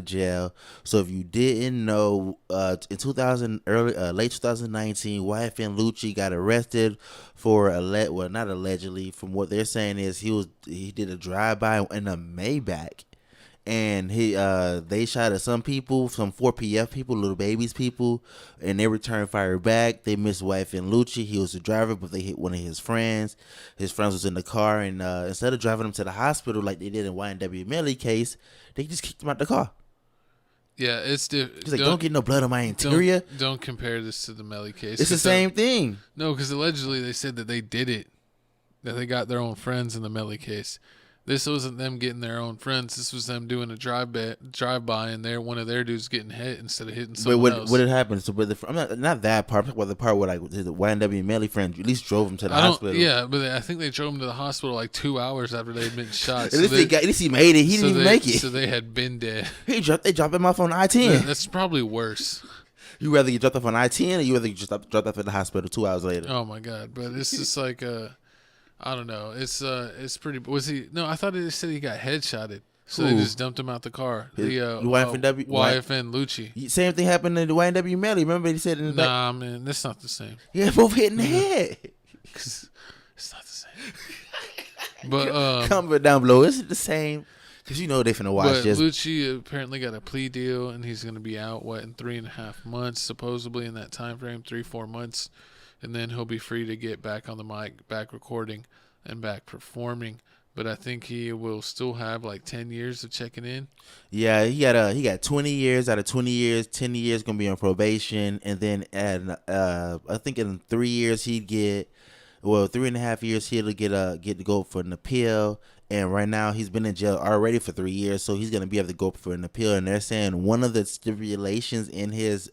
jail. So if you didn't know, in 2000 late 2019, YFN Lucci got arrested for well, not allegedly. From what they're saying is he did a drive by in a Maybach, and they shot at some people, some 4PF people, little babies people, and they returned fire back. They missed YFN Lucci. He was the driver, but they hit one of his friends. His friends was in the car, and instead of driving him to the hospital like they did in YNW Melly case, they just kicked him out the car. Yeah, it's different. He's like, don't get no blood on my interior. Don't compare this to the Melly case. It's the same thing. No, because allegedly they said that they did it, that they got their own friends in the Melly case. This wasn't them getting their own friends. This was them doing a drive by, and one of their dudes getting hit instead of hitting someone else. What had happened? So, I'm not that part. But the part where like the YNW Melly friend at least drove him to the hospital. Yeah, but I think they drove him to the hospital like 2 hours after they'd been shot. At least he made it. He didn't even make it. So they had been dead. They dropped him off on I-10. That's probably worse. You rather get dropped off on I-10, or you rather get dropped off at the hospital 2 hours later? Oh my god! But it's just like I don't know. It's pretty. Was he? No, I thought they said he got headshotted. So they just dumped him out the car. The YFN Lucci. Same thing happened to the YNW Melly. Remember he said in the Nah, man, that's not the same. Yeah, both hit in the head. It's not the same. But comment down below. Is it the same? Because you know they finna watch this. Lucci apparently got a plea deal, and he's gonna be out in 3.5 months, supposedly in that time frame, 3-4 months. And then he'll be free to get back on the mic, back recording, and back performing. But I think he will still have like 10 years of checking in. Yeah, he got 20 years. Out of 20 years, 10 years gonna be on probation, and then I think in 3 years he'd get, 3.5 years he'll get to go for an appeal. And right now he's been in jail already for 3 years, so he's gonna be able to go for an appeal. And they're saying one of the stipulations in his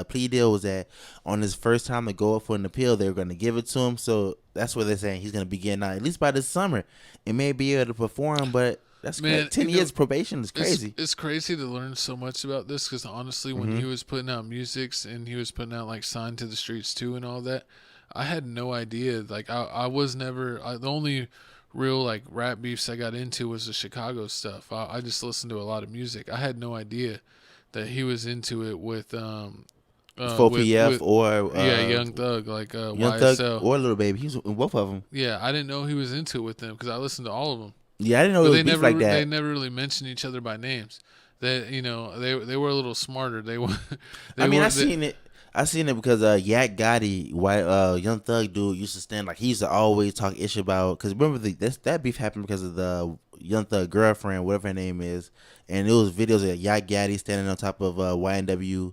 plea deal was that on his first time to go up for an appeal, they're going to give it to him. So that's what they're saying. He's going to be getting out at least by this summer. It may be able to perform, but that's 10 years probation is crazy. It's crazy to learn so much about this because honestly, when he was putting out musics and he was putting out like "Signed to the Streets" too and all that, I had no idea. Like I was never the only real like rap beefs I got into was the Chicago stuff. I just listened to a lot of music. I had no idea that he was into it with 4PF or Young Thug, like Young YSL Thug or Little Baby. He's in both of them. Yeah, I didn't know he was into it with them because I listened to all of them. Yeah, I didn't know it was beef like that. They never really mentioned each other by names. They they were a little smarter. I seen it. I seen it because Yak Gotti, Young Thug dude, used to stand like he used to always talk ish about. Because remember that beef happened because of the Young Thug girlfriend, whatever her name is, and it was videos of Yak Gotti standing on top of YFN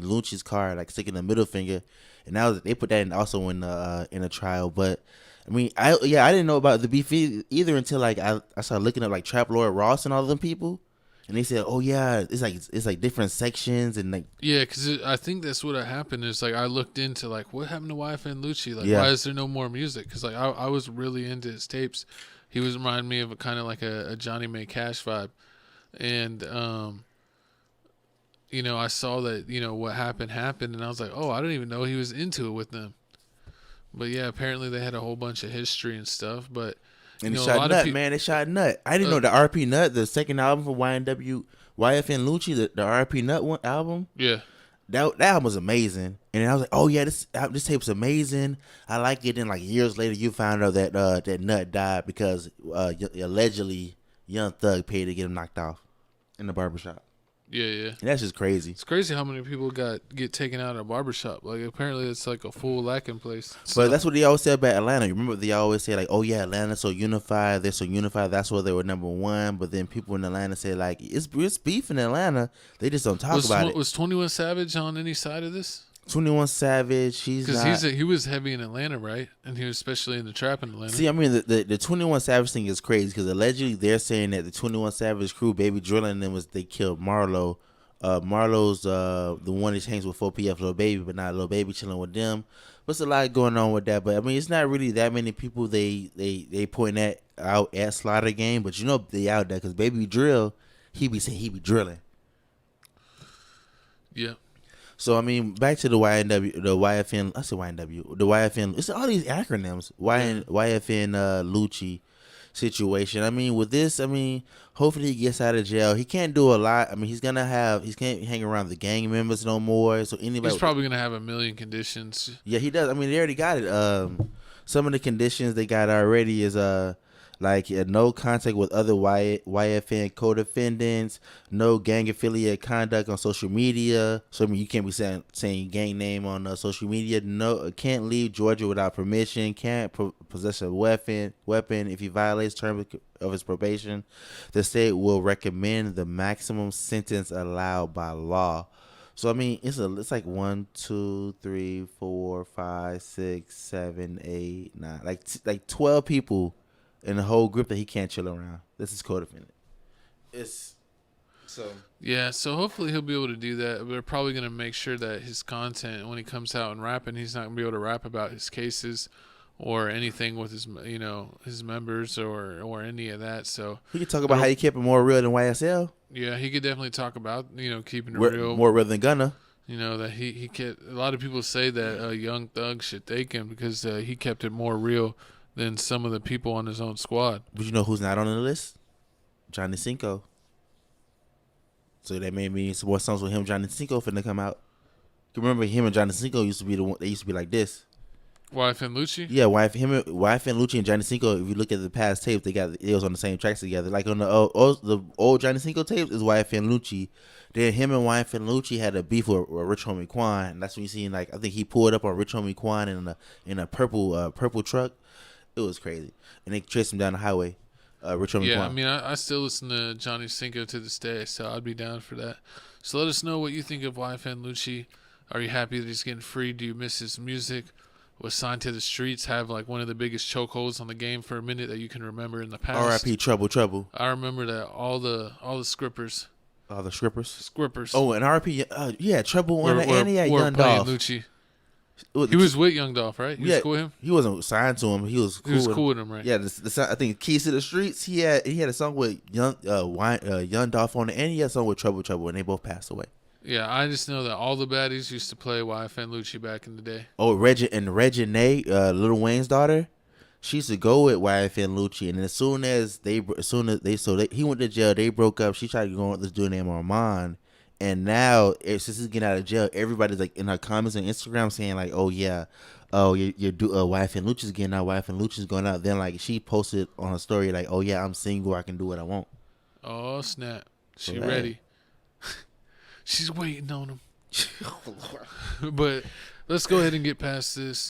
Lucci's car, like sticking the middle finger, and they put that in also in a trial. But I mean, I didn't know about the beef either until like I started looking up like Trap Lord Ross and all of them people. And they said, "Oh yeah, it's like different sections and like." Yeah, because I think that's what happened. Is like I looked into like what happened to YFN Lucci. Like, why is there no more music? Because like I was really into his tapes. He was reminding me of a kind of like a Johnny May Cash vibe, and I saw that what happened, and I was like, oh, I didn't even know he was into it with them. But yeah, apparently they had a whole bunch of history and stuff, but. And they shot Nut, man. They shot Nut. I didn't know the RP Nut, the second album for YFN Lucci, the RP Nut album. Yeah, that album was amazing. And I was like, oh yeah, this tape's amazing. I like it. And like years later, you found out that that Nut died because allegedly Young Thug paid to get him knocked off in the barbershop. Yeah. And that's just crazy. It's crazy how many people get taken out of a barbershop. Like, apparently it's like a full lacking place. But that's what they always said about Atlanta. You remember they always say like, oh yeah, Atlanta's so unified. They're so unified. That's why they were number one. But then people in Atlanta say like, it's beef in Atlanta. They just don't talk about it. Was 21 Savage on any side of this? 21 Savage, because he was heavy in Atlanta, right? And he was especially in the trap in Atlanta. See, I mean, the 21 Savage thing is crazy because allegedly they're saying that the 21 Savage crew, Baby Drilling, and them they killed Marlo. Marlo's the one that hangs with 4PF Lil Baby, but not Lil Baby chilling with them. But there's a lot going on with that. But I mean, it's not really that many people they point that out at Slaughter Game, but they out there because Baby Drill, he be saying he be drilling. Yeah. So I mean, back to the YFN. I said YNW. The YFN. It's all these acronyms. YFN Lucci. situation. I mean, with this, I mean, hopefully he gets out of jail. He can't do a lot. I mean, he can't hang around the gang members no more. So anybody, He's probably gonna have a million conditions. yeah, he does. I mean, they already got it. Some of the conditions they got already is like no contact with other YFN co-defendants, no gang affiliate conduct on social media. So I mean, you can't be saying gang name on social media. No, can't leave Georgia without permission. Can't possess a weapon if he violates terms of his probation. The state will recommend the maximum sentence allowed by law. So I mean, it's like 1, 2, 3, 4, 5, 6, 7, 8, 9, like 12 people in the whole group that he can't chill around. This is co-defendant. It's so Yeah, so hopefully he'll be able to do that. We're probably gonna make sure that his content, when he comes out and rapping, he's not gonna be able to rap about his cases or anything with his his members or any of that. So he could talk about how he kept it more real than YSL. Yeah, he could definitely talk about keeping it real, more real than Gunna. That he kept. A lot of people say that Young Thug should thank him because he kept it more real than some of the people on his own squad. But you know who's not on the list? Johnny Cinco. So that made me some more songs with him. Johnny Cinco finna come out. You remember him and Johnny Cinco used to be the one. They used to be like this. YFN Lucci? Yeah, YFN Lucci and Johnny Cinco. If you look at the past tapes, they was on the same tracks together. Like on the old Johnny Cinco tapes is YFN Lucci. Then him and YFN Lucci had a beef with Rich Homie Quan, and that's when you seen like I think he pulled up on Rich Homie Quan in a purple truck. It was crazy, and they chased him down the highway. Rich Homie Quan. Yeah, I mean I still listen to Johnny Cinco to this day, so I'd be down for that. So let us know what you think of YFN Lucci. Are you happy that he's getting free? Do you miss his music? Was signed to the streets, have like one of the biggest chokeholds on the game for a minute that you can remember in the past. R.I.P. Trouble. I remember that all the scrippers. All the scrippers. Scrippers. Oh, and R.I.P. Yeah, Trouble on the and he had were Young Dolph. Lucci. He was with Young Dolph, right? He was cool with him. He wasn't signed to him. He was cool with him, right? Yeah, I think Keys to the Streets. He had a song with Young Dolph on it, and he had a song with Trouble, and they both passed away. Yeah, I just know that all the baddies used to play YFN Lucci back in the day. Oh, Reginae, Lil Wayne's daughter, she used to go with YFN Lucci, and as soon as he went to jail, they broke up. She tried to go with this dude named Armand, and now since he's getting out of jail, everybody's like in her comments on Instagram saying like, "Oh yeah, YFN Lucci's getting out, YFN Lucci's going out." Then like she posted on her story like, "Oh yeah, I'm single, I can do what I want." Oh snap, she ready. She's waiting on him. But let's go ahead and get past this.